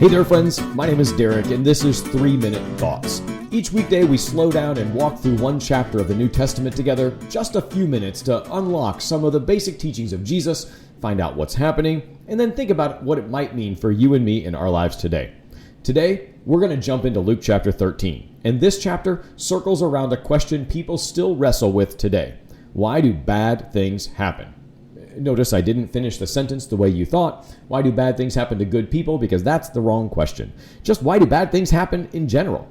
Hey there, friends. My name is Derek, and this is 3-Minute Thoughts. Each weekday, we slow down and walk through one chapter of the New Testament together, just a few minutes to unlock some of the basic teachings of Jesus, find out what's happening, and then think about what it might mean for you and me in our lives today. Today, we're going to jump into Luke chapter 13, and this chapter circles around a question people still wrestle with today. Why do bad things happen? Notice I didn't finish the sentence the way you thought. Why do bad things happen to good people? Because that's the wrong question. Just why do bad things happen in general?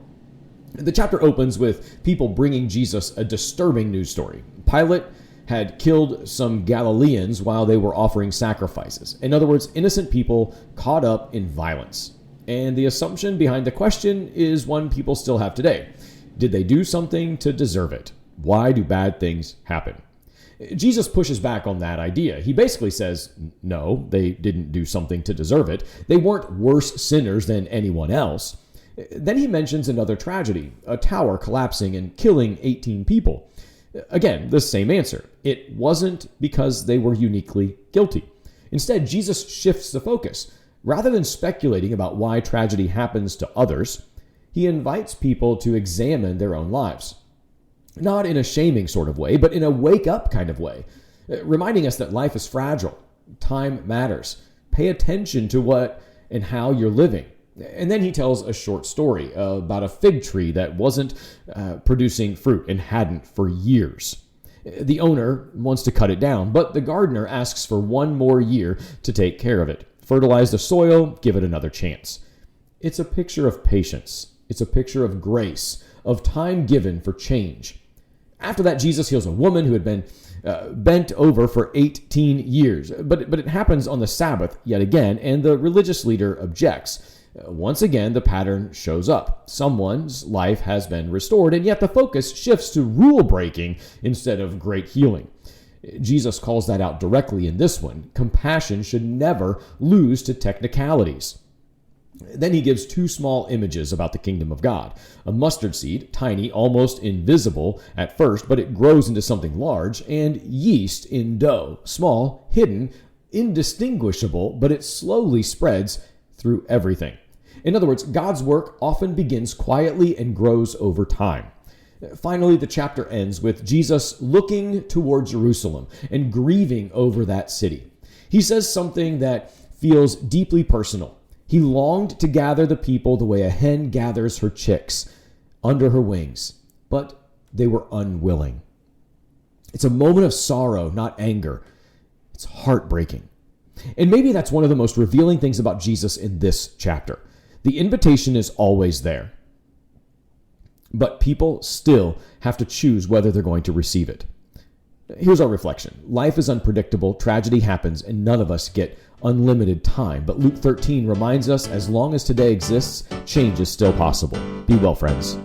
The chapter opens with people bringing Jesus a disturbing news story. Pilate had killed some Galileans while they were offering sacrifices. In other words, innocent people caught up in violence. And the assumption behind the question is one people still have today. Did they do something to deserve it? Why do bad things happen? Jesus pushes back on that idea. He basically says, no, they didn't do something to deserve it. They weren't worse sinners than anyone else. Then he mentions another tragedy, a tower collapsing and killing 18 people. Again, the same answer. It wasn't because they were uniquely guilty. Instead, Jesus shifts the focus. Rather than speculating about why tragedy happens to others, he invites people to examine their own lives. Not in a shaming sort of way, but in a wake-up kind of way, reminding us that life is fragile, time matters. Pay attention to what and how you're living. And then he tells a short story about a fig tree that wasn't producing fruit and hadn't for years. The owner wants to cut it down, but the gardener asks for one more year to take care of it. Fertilize the soil, give it another chance. It's a picture of patience. It's a picture of grace, of time given for change. After that, Jesus heals a woman who had been bent over for 18 years. But it happens on the Sabbath yet again, and the religious leader objects. Once again, the pattern shows up. Someone's life has been restored, and yet the focus shifts to rule breaking instead of great healing. Jesus calls that out directly in this one. Compassion should never lose to technicalities. Then he gives two small images about the kingdom of God. A mustard seed, tiny, almost invisible at first, but it grows into something large, and yeast in dough, small, hidden, indistinguishable, but it slowly spreads through everything. In other words, God's work often begins quietly and grows over time. Finally, the chapter ends with Jesus looking toward Jerusalem and grieving over that city. He says something that feels deeply personal. He longed to gather the people the way a hen gathers her chicks under her wings, but they were unwilling. It's a moment of sorrow, not anger. It's heartbreaking. And maybe that's one of the most revealing things about Jesus in this chapter. The invitation is always there, but people still have to choose whether they're going to receive it. Here's our reflection. Life is unpredictable, tragedy happens, and none of us get unlimited time. But Luke 13 reminds us, as long as today exists, change is still possible. Be well, friends.